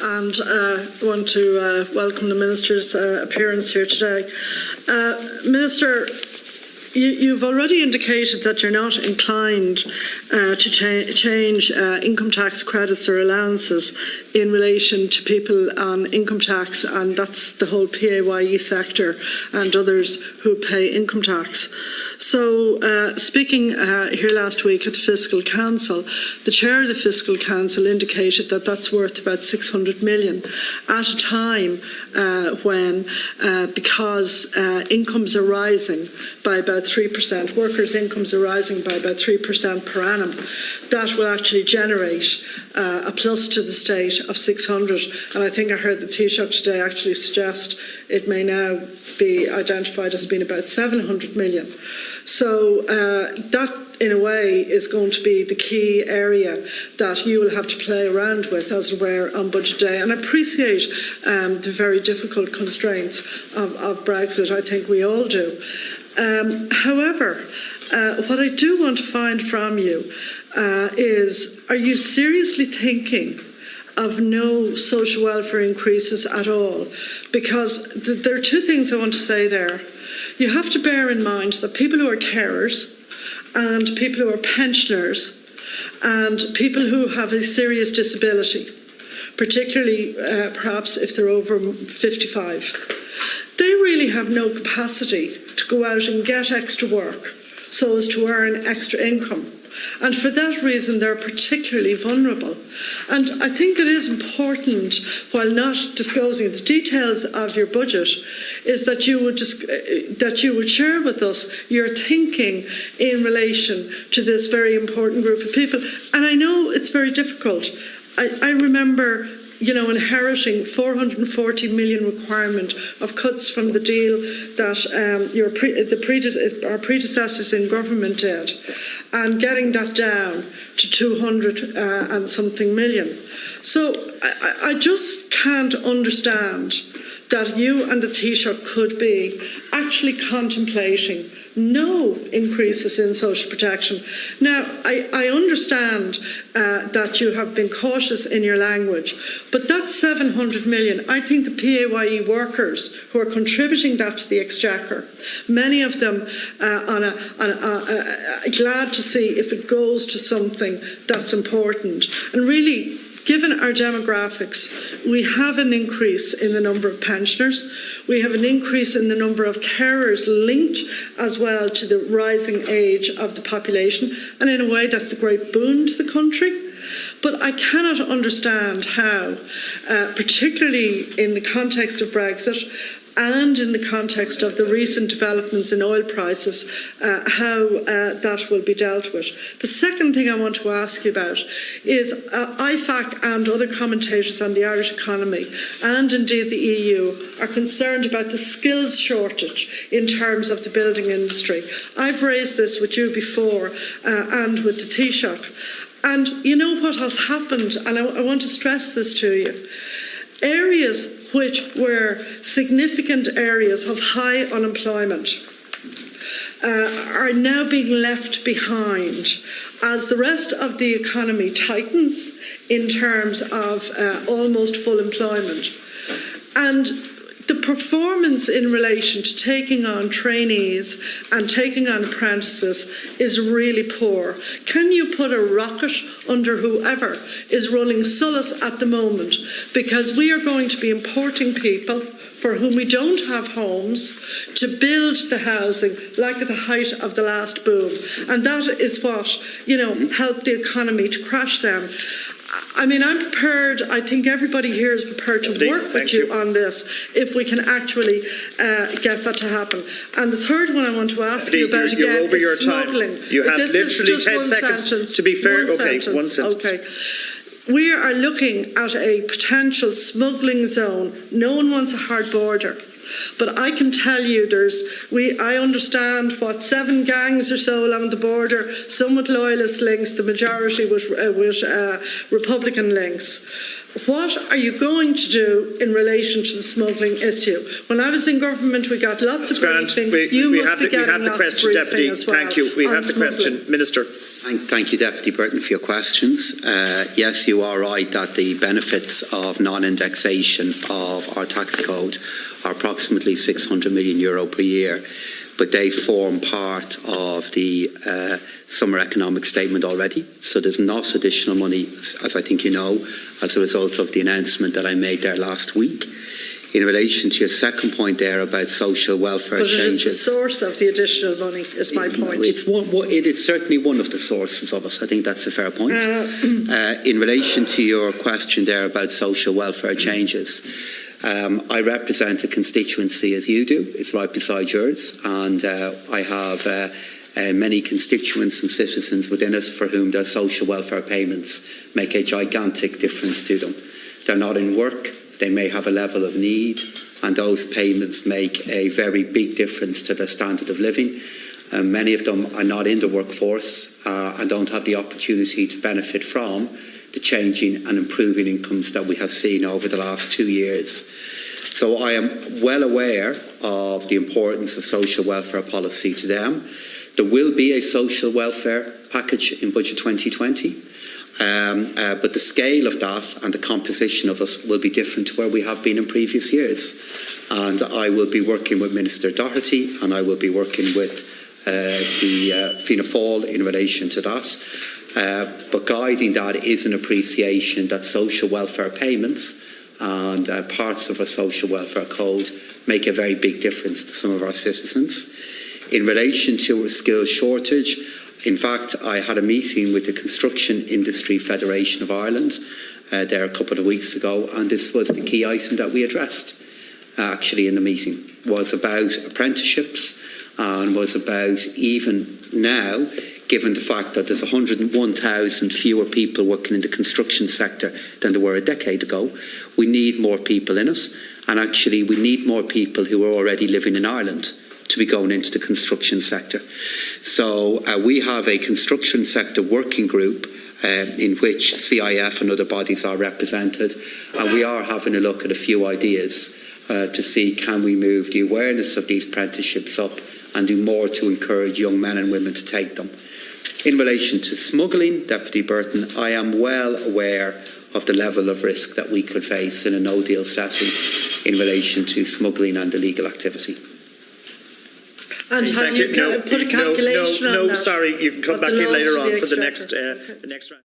and I want to welcome the Minister's appearance here today. Minister, you've already indicated that you're not inclined to change income tax credits or allowances in relation to people on income tax, and that's the whole PAYE sector and others who pay income tax. So speaking here last week at the Fiscal Council, the chair of the Fiscal Council indicated that that's worth about 600 million at a time when, because incomes are rising by about 3%, workers' incomes are rising by about 3% per annum, that will actually generate a plus to the state of 600. And I think I heard the Taoiseach today actually suggest it may now be identified as being about 700 million. So that, in a way, is going to be the key area that you will have to play around with, as it were, on Budget Day. And I appreciate the very difficult constraints of Brexit. I think we all do. However, what I do want to find from you is, are you seriously thinking of no social welfare increases at all? Because there are two things I want to say there. You have to bear in mind that people who are carers and people who are pensioners and people who have a serious disability, particularly perhaps if they're over 55, they really have no capacity to go out and get extra work so as to earn extra income. And for that reason, they're particularly vulnerable. And I think it is important, while not disclosing the details of your budget, is that you would share with us your thinking in relation to this very important group of people. And I know it's very difficult. I remember, inheriting 440 million requirement of cuts from the deal that our predecessors in government did, and getting that down to 200 and something million. So I just can't understand that you and the Taoiseach could be actually contemplating no increases in social protection. Now, I understand that you have been cautious in your language, but that's 700 million. I think the PAYE workers who are contributing that to the Exchequer, many of them glad to see if it goes to something that's important. And really, given our demographics, we have an increase in the number of pensioners. We have an increase in the number of carers linked as well to the rising age of the population. And in a way, that's a great boon to the country. But I cannot understand how, particularly in the context of Brexit, and in the context of the recent developments in oil prices, how that will be dealt with. The second thing I want to ask you about is IFAC and other commentators on the Irish economy, and indeed the EU, are concerned about the skills shortage in terms of the building industry. I've raised this with you before and with the Taoiseach. And you know what has happened, and I want to stress this to you. Areas which were significant areas of high unemployment are now being left behind as the rest of the economy tightens in terms of almost full employment. And the performance in relation to taking on trainees and taking on apprentices is really poor. Can you put a rocket under whoever is running Sullus at the moment? Because we are going to be importing people for whom we don't have homes to build the housing like at the height of the last boom. And that is what, helped the economy to crash them. I mean, I'm prepared, I think everybody here is prepared to work with you on this if we can actually get that to happen. And the third one I want to ask you about again is smuggling. You have literally 10 seconds. To be fair, one sentence. Okay. We are looking at a potential smuggling zone. No one wants a hard border. But I can tell you I understand 7 gangs or so along the border, some with loyalist links, the majority with Republican links. what are you going to do in relation to the smuggling issue? When I was in government, we got lots of briefing. We have the question, Deputy. Thank you. We have the question, Minister. Thank you, Deputy Burton, for your questions. Yes, you are right that the benefits of non-indexation of our tax code are approximately €600 million per year, but they form part of the summer economic statement already. So there's not additional money, as I think you know, as a result of the announcement that I made there last week. In relation to your second point there about social welfare changes. But it is the source of the additional money, is my point. It is certainly one of the sources of it. I think that's a fair point. In relation to your question there about social welfare changes, I represent a constituency as you do. It's right beside yours. And I have many constituents and citizens within it for whom their social welfare payments make a gigantic difference to them. They're not in work. They may have a level of need, and those payments make a very big difference to their standard of living. Many of them are not in the workforce and don't have the opportunity to benefit from the changing and improving incomes that we have seen over the last 2 years. So I am well aware of the importance of social welfare policy to them. There will be a social welfare package in Budget 2020. But the scale of that and the composition of it will be different to where we have been in previous years. And I will be working with Minister Doherty and I will be working with the Fianna Fáil in relation to that. But guiding that is an appreciation that social welfare payments and parts of our social welfare code make a very big difference to some of our citizens. In relation to a skills shortage, in fact, I had a meeting with the Construction Industry Federation of Ireland there a couple of weeks ago, and this was the key item that we addressed actually in the meeting, was about apprenticeships and was about even now, given the fact that there's 101,000 fewer people working in the construction sector than there were a decade ago, we need more people in it, and actually we need more people who are already living in Ireland to be going into the construction sector. So we have a construction sector working group in which CIF and other bodies are represented, and we are having a look at a few ideas to see can we move the awareness of these apprenticeships up and do more to encourage young men and women to take them. In relation to smuggling, Deputy Burton, I am well aware of the level of risk that we could face in a no-deal setting in relation to smuggling and illegal activity. And have you put a calculation on that? No, sorry, you can come back in later on for the next round.